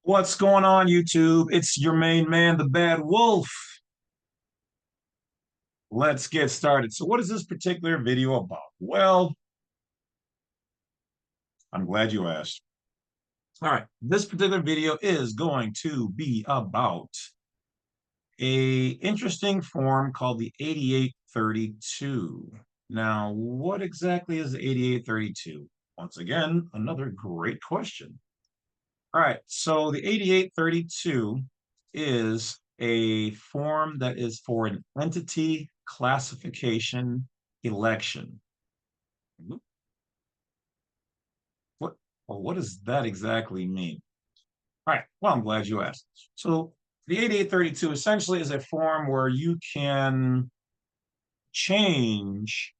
What's going on, YouTube? It's your main man, the Bad Wolf. Let's get started. So, what is this particular video about? Well, I'm glad you asked. All right, this particular video is going to be about a interesting form called the 8832. Now, what exactly is the 8832? Once again, another great question. All right, so the 8832 is a form that is for an entity classification election. What, well, what does that exactly mean? All right, well, I'm glad you asked. So the 8832 essentially is a form where you can change,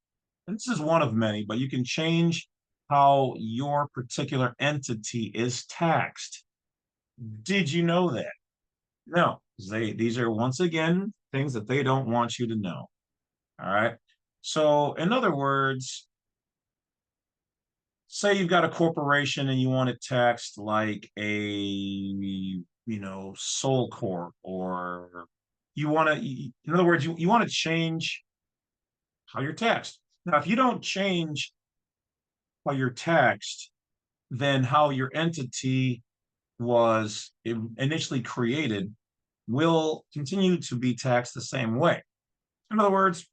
and this is one of many, but you can change how your particular entity is taxed. Did you know that? No, these are once again things that they don't want you to know. All right. So, in other words, say you've got a corporation and you want it taxed like sole corp, or you want to, in other words, you want to change how you're taxed. Now, if you don't change how you're taxed, then how your entity was initially created will continue to be taxed the same way. In other words,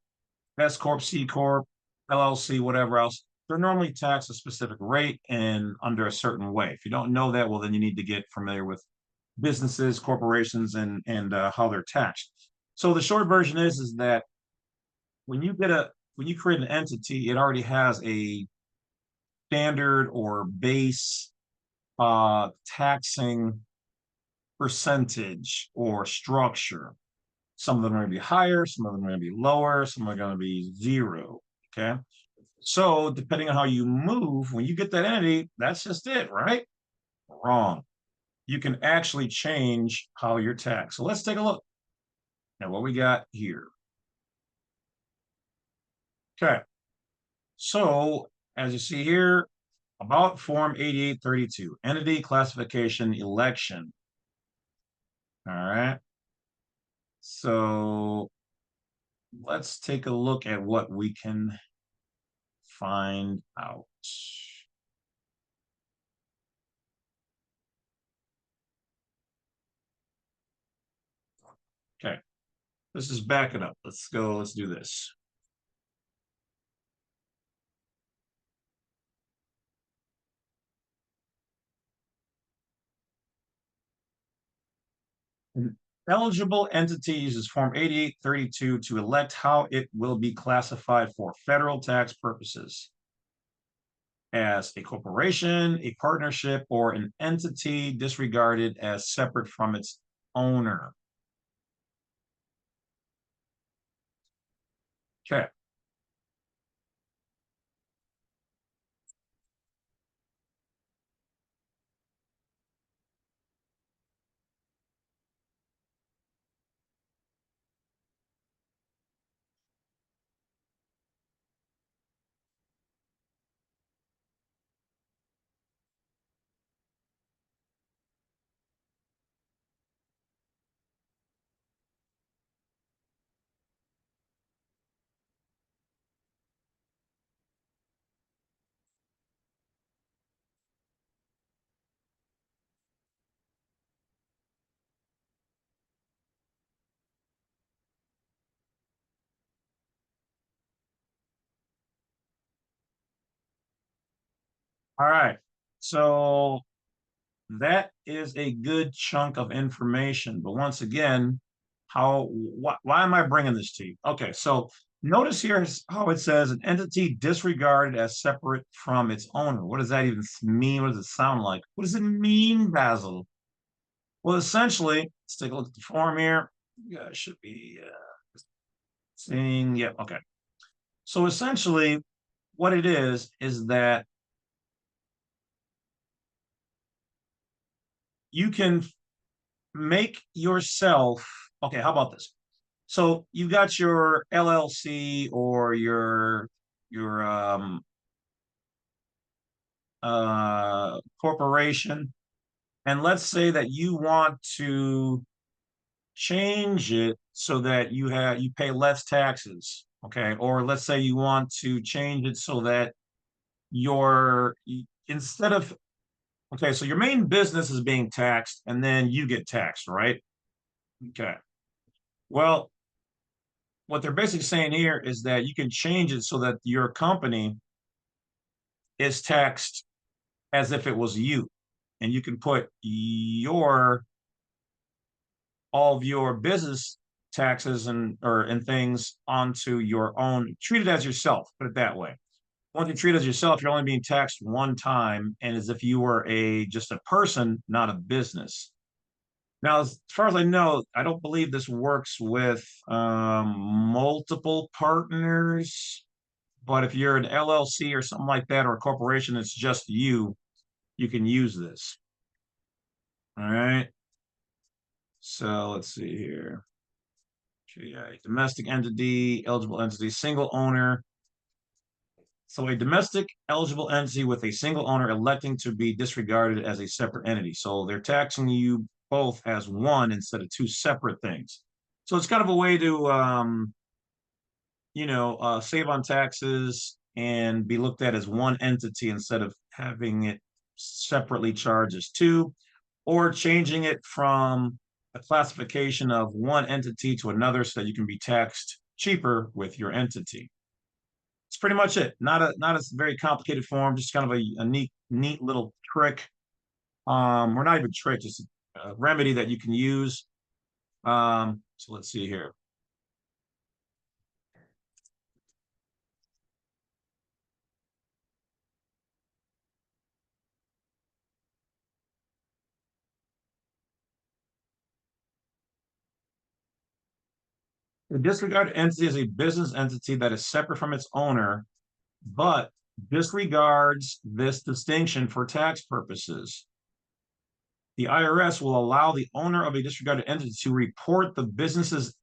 S Corp, C Corp, LLC, whatever else, they're normally taxed a specific rate and under a certain way. If you don't know that, well, then you need to get familiar with businesses, corporations, and how they're taxed. So the short version is that when you create an entity, it already has a standard or base taxing percentage or structure. Some of them are going to be higher, some of them are going to be lower, some are going to be zero. Okay. So, depending on how you move, when you get that entity, that's just it, right? Wrong. You can actually change how you're taxed. So, let's take a look at what we got here. Okay. So, as you see here, about Form 8832, Entity Classification Election. All right. So, let's take a look at what we can find out. Okay, this is backing up. Let's go. Let's do this. An eligible entity uses Form 8832 to elect how it will be classified for federal tax purposes as a corporation, a partnership, or an entity disregarded as separate from its owner. Okay. All right. So that is a good chunk of information. But once again, why am I bringing this to you? Okay, so notice here how it says an entity disregarded as separate from its owner. What does that even mean? What does it sound like? What does it mean, Basil? Well, essentially, let's take a look at the form here. Yeah, it should be seeing. Yeah, okay. So essentially, what it is that you can make yourself. Okay, how about this? So you got your LLC or your corporation, And let's say that you want to change it so that you pay less taxes, okay? Or let's say you want to change it so that your instead of okay, so your main business is being taxed and then you get taxed, right? Okay. Well, what they're basically saying here is that you can change it so that your company is taxed as if it was you. And you can put your all of your business taxes and things onto your own, treat it as yourself, put it that way. Once you treat it as yourself, you're only being taxed one time and as if you were a just a person, not a business. Now, as far as I know, I don't believe this works with multiple partners. But if you're an LLC or something like that, or a corporation, it's just you can use this. All right. So let's see here. GI, domestic entity, eligible entity, single owner. So a domestic eligible entity with a single owner electing to be disregarded as a separate entity. So they're taxing you both as one instead of two separate things. So it's kind of a way to, save on taxes and be looked at as one entity instead of having it separately charged as two, or changing it from a classification of one entity to another so that you can be taxed cheaper with your entity. It's pretty much it. Not a very complicated form, just kind of a neat little trick. Or not even trick, just a remedy that you can use. So let's see here. The disregarded entity is a business entity that is separate from its owner, but disregards this distinction for tax purposes. The IRS will allow the owner of a disregarded entity to report the business's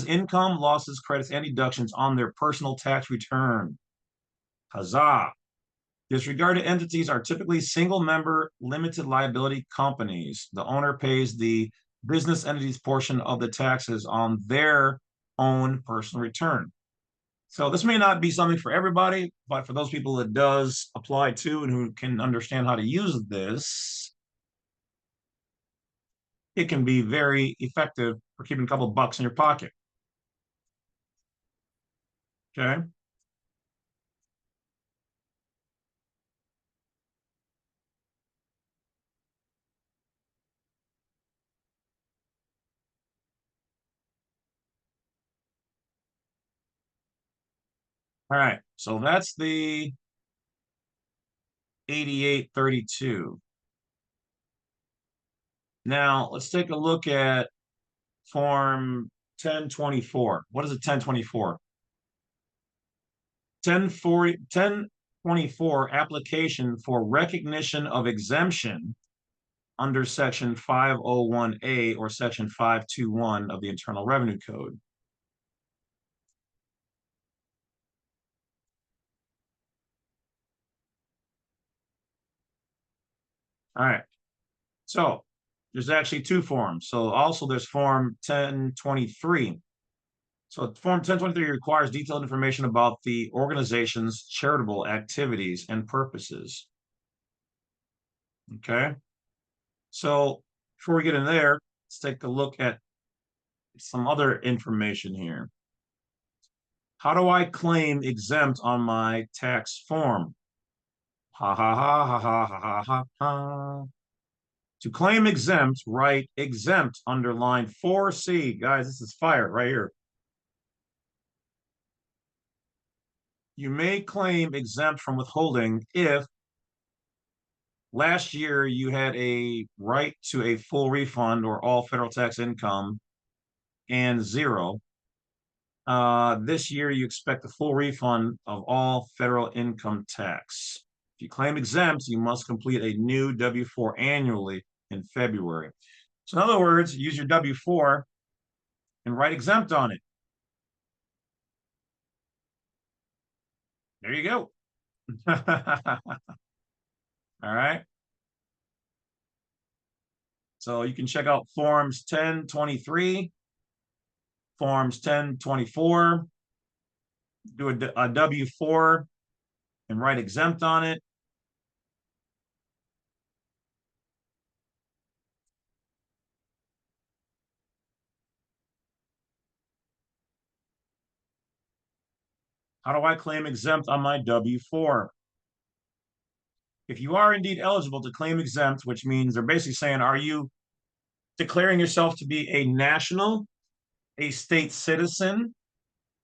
income, losses, credits, and deductions on their personal tax return. Huzzah! Disregarded entities are typically single member limited liability companies. The owner pays the business entity's portion of the taxes on their own personal return. So this may not be something for everybody, but for those people it does apply to and who can understand how to use this, it can be very effective for keeping a couple of bucks in your pocket. Okay. All right. So that's the 8832. Now let's take a look at form 1024. What is a 1024? 1024 application for recognition of exemption under section 501A or section 521 of the Internal Revenue Code. All right. So there's actually two forms. So also there's form 1023. So form 1023 requires detailed information about the organization's charitable activities and purposes. Okay. So before we get in there, let's take a look at some other information here. How do I claim exempt on my tax form? Ha ha ha ha ha ha ha ha. To claim exempt, write exempt under line 4C. Guys, this is fire right here. You may claim exempt from withholding if last year you had a right to a full refund or all federal tax income and zero. This year you expect a full refund of all federal income tax. If you claim exempt, you must complete a new W-4 annually in February. So in other words, use your W-4 and write exempt on it. There you go. All right. So you can check out forms 1023, forms 1024, do a W-4 and write exempt on it. How do I claim exempt on my W-4? If you are indeed eligible to claim exempt, which means they're basically saying, are you declaring yourself to be a national, a state citizen?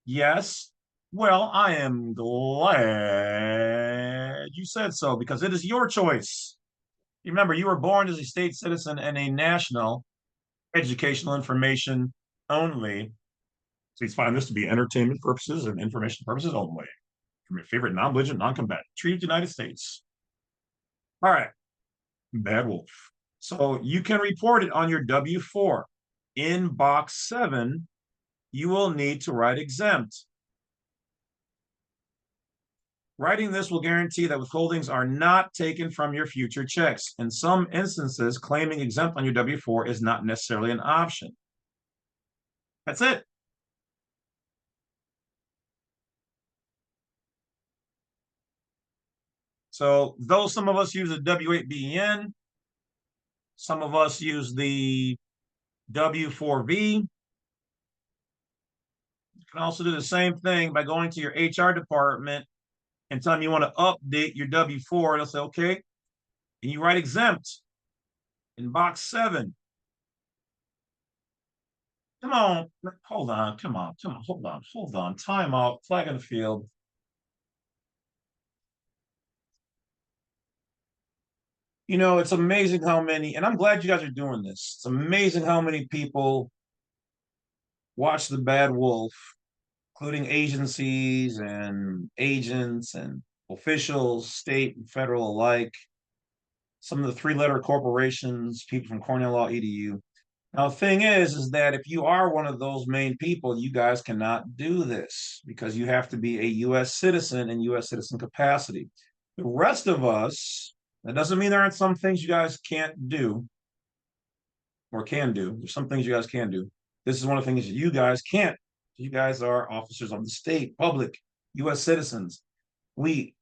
Yes. Well, I am glad you said so because it is your choice. Remember, you were born as a state citizen and a national, educational information only. Please find this to be entertainment purposes and information purposes only. From your favorite non-belligerent, non-combatant, treated United States. All right, Badwolf. So you can report it on your W-4. In box 7, you will need to write exempt. Writing this will guarantee that withholdings are not taken from your future checks. In some instances, claiming exempt on your W-4 is not necessarily an option. That's it. So though some of us use a W-8BN, some of us use the W-4V. You can also do the same thing by going to your HR department and telling them you want to update your W-4. They'll say, okay. And you write exempt in box 7. Come on, hold on, come on, hold on. Time out, flag in the field. You know, it's amazing how many, and I'm glad you guys are doing this. It's amazing how many people watch the Badwolf, including agencies and agents and officials, state and federal alike, some of the three-letter corporations, people from Cornell Law EDU. Now, the thing is that if you are one of those main people, you guys cannot do this because you have to be a U.S. citizen in U.S. citizen capacity. The rest of us, that doesn't mean there aren't some things you guys can't do or can do. There's some things you guys can do. This is one of the things that you guys can't. You guys are officers of the state, public, U.S. citizens. We,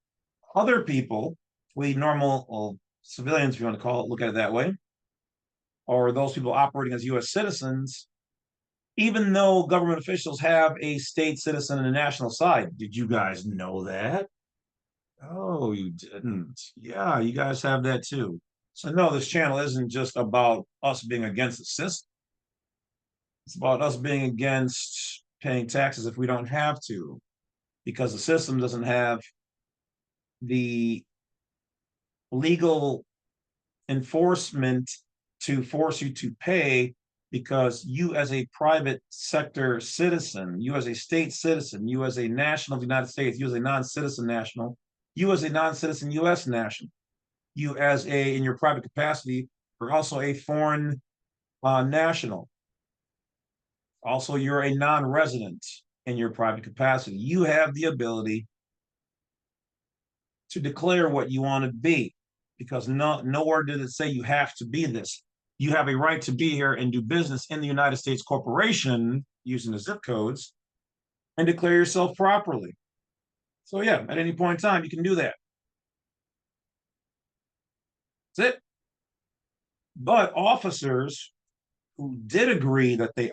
other people, we normal well, civilians, if you want to call it, look at it that way, or those people operating as U.S. citizens, even though government officials have a state citizen and a national side. Did you guys know that? Oh, you didn't. Yeah, you guys have that too. So no, this channel isn't just about us being against the system. It's about us being against paying taxes if we don't have to, because the system doesn't have the legal enforcement to force you to pay because you as a private sector citizen, you as a state citizen, you as a national of the United States, you as a non-citizen national, you as a non-citizen U.S. national, you as a, in your private capacity, are also a foreign national. Also, you're a non-resident in your private capacity. You have the ability to declare what you want to be because nowhere did it say you have to be this. You have a right to be here and do business in the United States corporation using the zip codes and declare yourself properly. So yeah, at any point in time, you can do that. That's it. But officers who did agree that they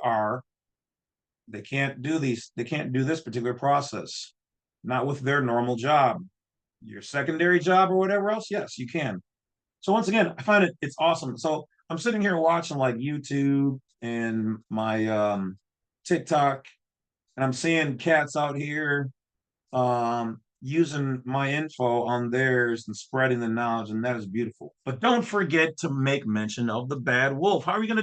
can't do this particular process, not with their normal job. Your secondary job or whatever else, yes, you can. So once again, I find it's awesome. So I'm sitting here watching like YouTube and my TikTok, and I'm seeing cats out here using my info on theirs and spreading the knowledge, and that is beautiful. But don't forget to make mention of the Badwolf. How are you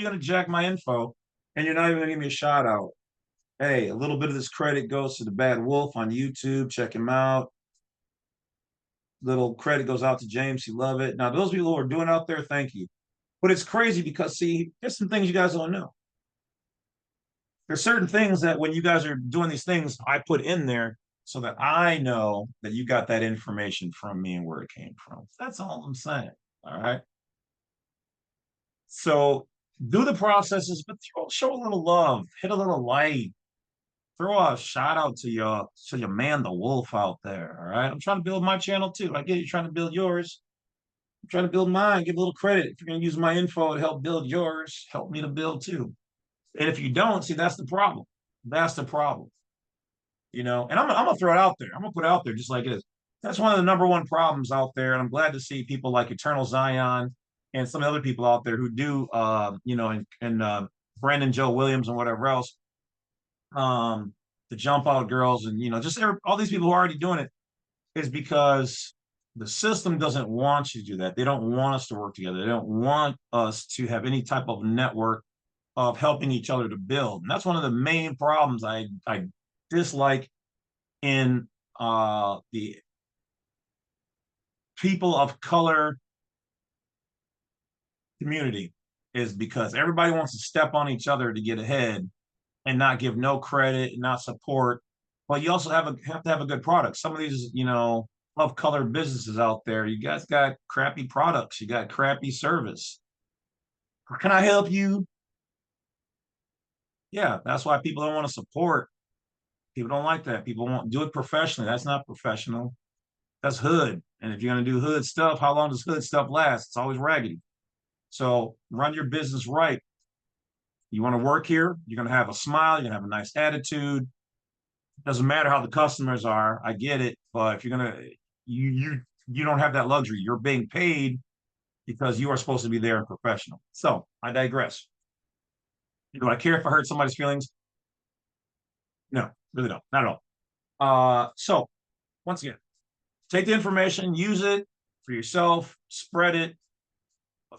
gonna jack my info and you're not even gonna give me a shout out? Hey, a little bit of this credit goes to the Badwolf on YouTube. Check him out. Little credit goes out to James C Lovett. Now, those people who are doing out there, thank you. But it's crazy because see, there's some things you guys don't know. There's certain things that when you guys are doing these things, I put in there so that I know that you got that information from me and where it came from. That's all I'm saying. All right. So do the processes, but show a little love, hit a little light, throw a shout out to your man, the wolf out there. All right. I'm trying to build my channel too. I get you trying to build yours. I'm trying to build mine. Give a little credit. If you're going to use my info to help build yours, help me to build too. And if you don't, see, that's the problem. That's the problem. And I'm gonna throw it out there. I'm gonna put it out there just like it is. That's one of the number one problems out there, and I'm glad to see people like Eternal Zion and some other people out there who do, and Brandon Joe Williams and whatever else, the Jump Out Girls, and just all these people who are already doing it is because the system doesn't want you to do that. They don't want us to work together. They don't want us to have any type of network of helping each other to build. And that's one of the main problems I dislike in the people of color community, is because everybody wants to step on each other to get ahead and not give no credit and not support. But you also have to have a good product. Some of these, of color businesses out there, you guys got crappy products, you got crappy service. Can I help you? Yeah, that's why people don't want to support. People don't like that. People want do it professionally. That's not professional. That's hood. And if you're going to do hood stuff, how long does hood stuff last? It's always raggedy. So run your business right. You want to work here, you're going to have a smile, you're going to have a nice attitude. Doesn't matter how the customers are. I get it. But if you're going to, you don't have that luxury. You're being paid because you are supposed to be there and professional. So I digress. Do I care if I hurt somebody's feelings? No, really don't. Not at all. So once again, take the information, use it for yourself, spread it,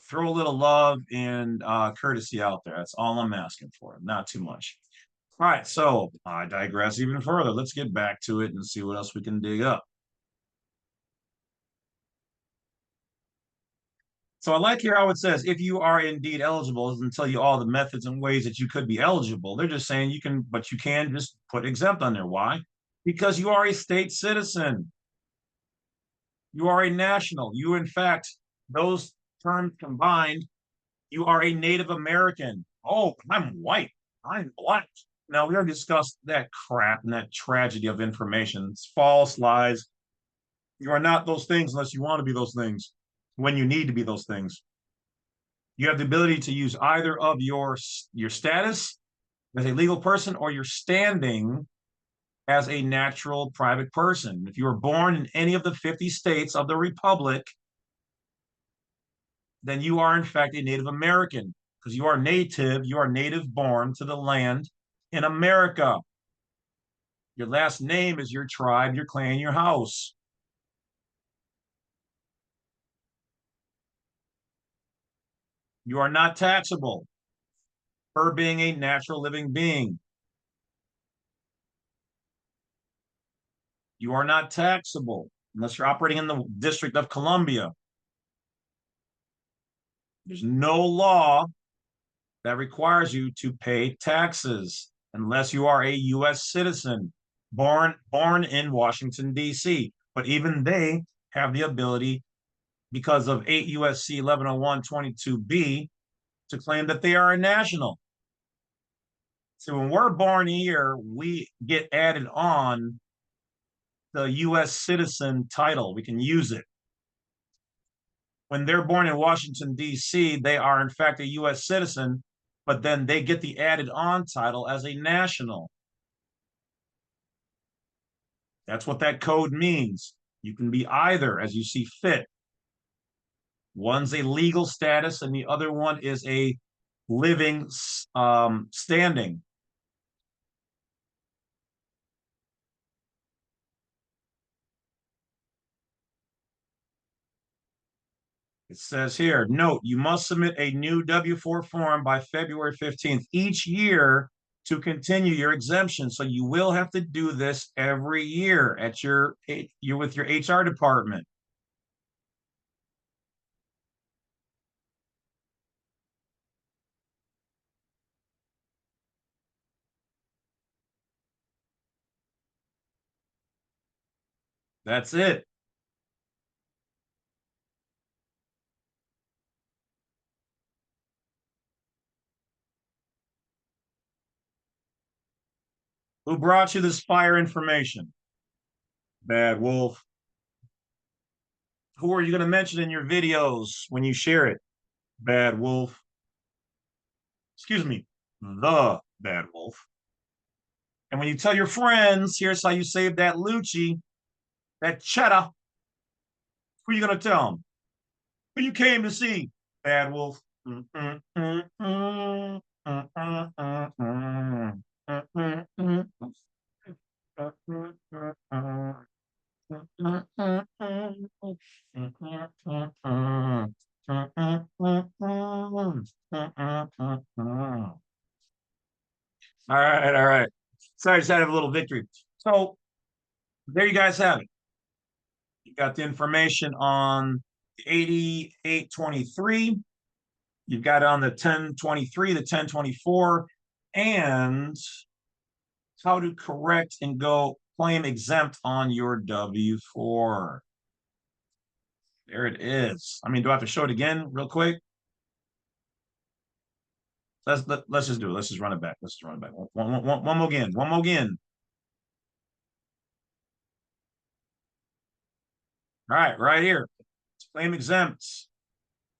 throw a little love and courtesy out there. That's all I'm asking for. Not too much. All right, so I digress even further. Let's get back to it and see what else we can dig up. So I like here how it says, if you are indeed eligible, it doesn't tell you all the methods and ways that you could be eligible. They're just saying you can, but you can just put exempt on there. Why? Because you are a state citizen. You are a national. You, in fact, those terms combined, you are a Native American. Oh, I'm white. I'm black. Now, we already discussed that crap and that tragedy of information. It's false lies. You are not those things unless you want to be those things when you need to be those things. You have the ability to use either of your status as a legal person or your standing as a natural private person. If you were born in any of the 50 states of the Republic, then you are in fact a Native American because you are native born to the land in America. Your last name is your tribe, your clan, your house. You are not taxable for being a natural living being. You are not taxable unless you're operating in the District of Columbia. There's no law that requires you to pay taxes unless you are a U.S. citizen born in Washington, D.C. But even they have the ability, because of 8 U.S.C. 1101-22B, to claim that they are a national. So when we're born here, we get added on the U.S. citizen title. We can use it. When they're born in Washington, D.C., they are, in fact, a U.S. citizen, but then they get the added on title as a national. That's what that code means. You can be either as you see fit. One's a legal status, and the other one is a living standing. It says here, note, you must submit a new W-4 form by February 15th each year to continue your exemption. So you will have to do this every year at you're with your HR department. That's it. Who brought you this fire information? Badwolf. Who are you going to mention in your videos when you share it? Badwolf. Excuse me, the Badwolf. And when you tell your friends, here's how you save that Lucci, that cheddar. Who are you going to tell them? Who you came to see? Badwolf. All right, all right. Sorry, I just had to have a little victory. So there you guys have it. You got the information on 8823. You've got it on the 1023, the 1024, and how to correct and go claim exempt on your W-4. There it is. I mean, do I have to show it again real quick? Let's just do it. Let's just run it back. Let's just run it back. One more again. One more again. All right, right here. Claim exempt.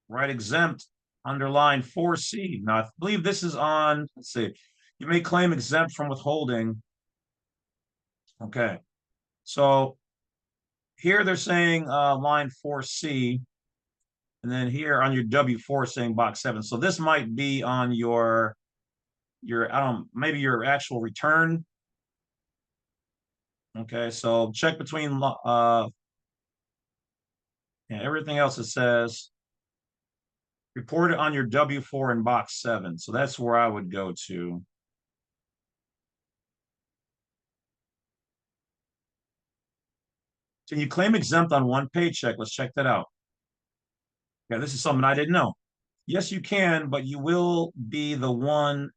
Right, exempt. Underline 4C. Now, I believe this is on, let's see. You may claim exempt from withholding. Okay. So here they're saying line 4C. And then here on your W-4 saying box 7. So this might be on your I don't maybe your actual return. Okay, so check between yeah, everything else it says report it on your W-4 in box 7. So that's where I would go to. Can you claim exempt on one paycheck? Let's check that out. Yeah, this is something I didn't know. Yes, you can, but you will be the one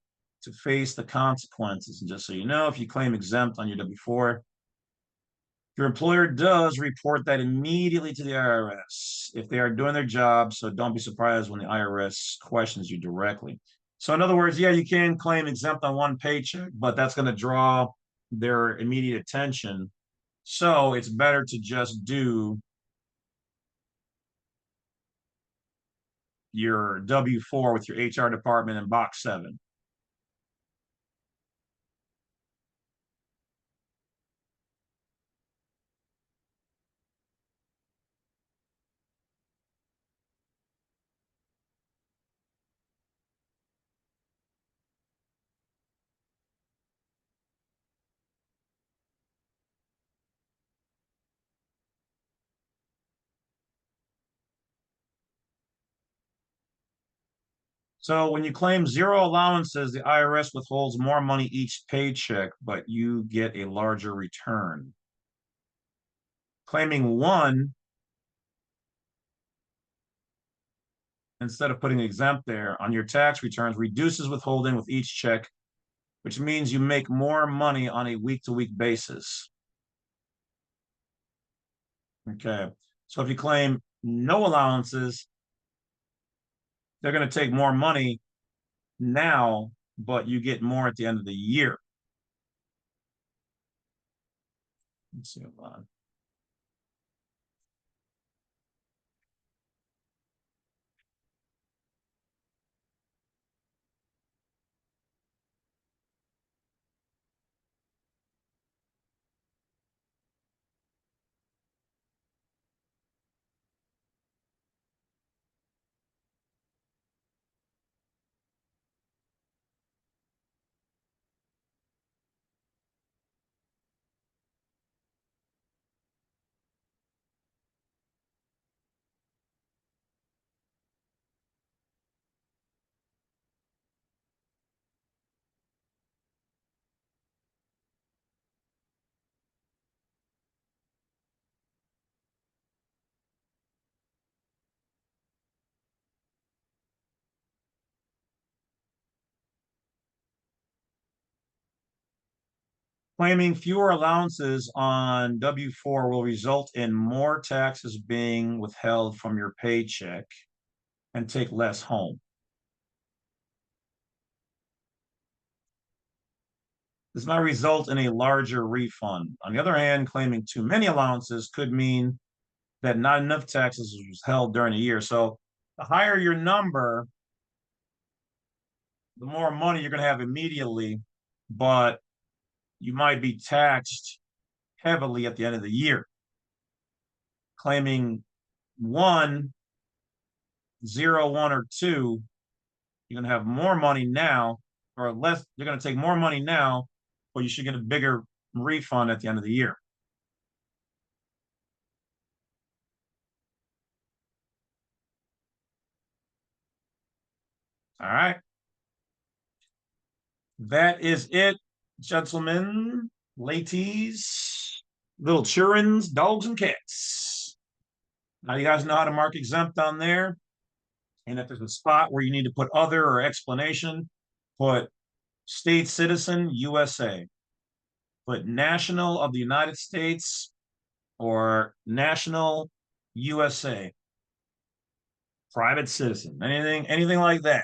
to face the consequences. And just so you know, if you claim exempt on your W-4, your employer does report that immediately to the IRS if they are doing their job. So don't be surprised when the IRS questions you directly. So in other words, yeah, you can claim exempt on one paycheck, but that's going to draw their immediate attention. So it's better to just do your W-4 with your HR department in box 7. So when you claim zero allowances, the IRS withholds more money each paycheck, but you get a larger return. Claiming one, instead of putting exempt there on your tax returns, reduces withholding with each check, which means you make more money on a week-to-week basis. Okay. So if you claim no allowances, they're going to take more money now, but you get more at the end of the year. Let's see. Hold on. Claiming fewer allowances on W-4 will result in more taxes being withheld from your paycheck and take less home. This might result in a larger refund. On the other hand, claiming too many allowances could mean that not enough taxes was held during the year. So the higher your number, the more money you're going to have immediately, but you might be taxed heavily at the end of the year. Claiming 1, 0, 1, or 2, you're going to have more money now, or less. You're going to take more money now, but you should get a bigger refund at the end of the year. All right. That is it, gentlemen, ladies, little childrens, dogs, and cats. Now you guys know how to mark exempt on there. And if there's a spot where you need to put other or explanation, put state citizen, USA. Put national of the United States or national USA. Private citizen, anything like that.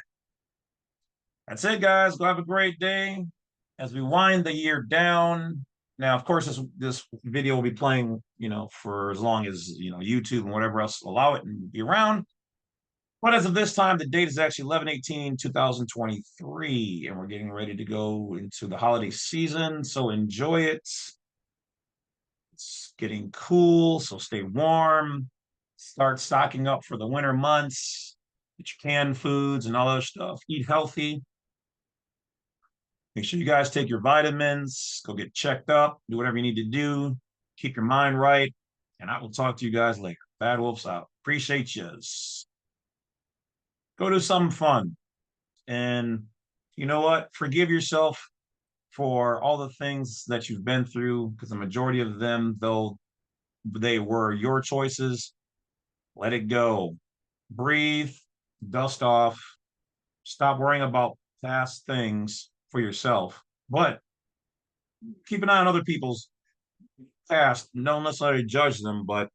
That's it, guys. Go have a great day as we wind the year down. Now, of course, this video will be playing, for as long as YouTube and whatever else allow it and be around. But as of this time, the date is actually 11/18/2023, and we're getting ready to go into the holiday season. So enjoy it. It's getting cool, so stay warm. Start stocking up for the winter months. Get your canned foods and all that stuff. Eat healthy. Make sure you guys take your vitamins. Go get checked up. Do whatever you need to do. Keep your mind right. And I will talk to you guys later. Badwolf's out. Appreciate yous. Go do something fun. And you know what? Forgive yourself for all the things that you've been through, because the majority of them, though they were your choices, let it go. Breathe, dust off, stop worrying about past things for yourself. But keep an eye on other people's past. Don't necessarily judge them, but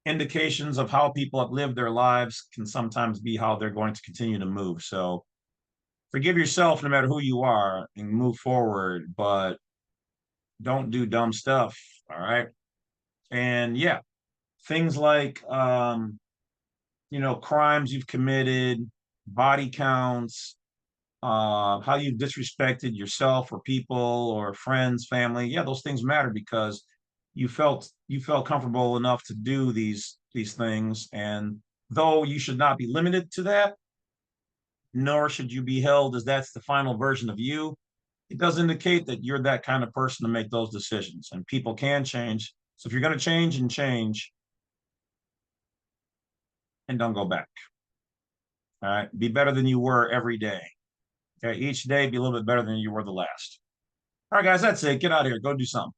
indications of how people have lived their lives can sometimes be how they're going to continue to move. So forgive yourself no matter who you are and move forward, but don't do dumb stuff. All right. And yeah, things like crimes you've committed, body counts, how you've disrespected yourself or people or friends, family. Yeah, those things matter because you felt comfortable enough to do these things. And though you should not be limited to that, nor should you be held as that's the final version of you, it does indicate that you're that kind of person to make those decisions. And people can change. So if you're going to change, and don't go back. All right. Be better than you were every day. Okay. Each day be a little bit better than you were the last. All right, guys, that's it. Get out of here. Go do something.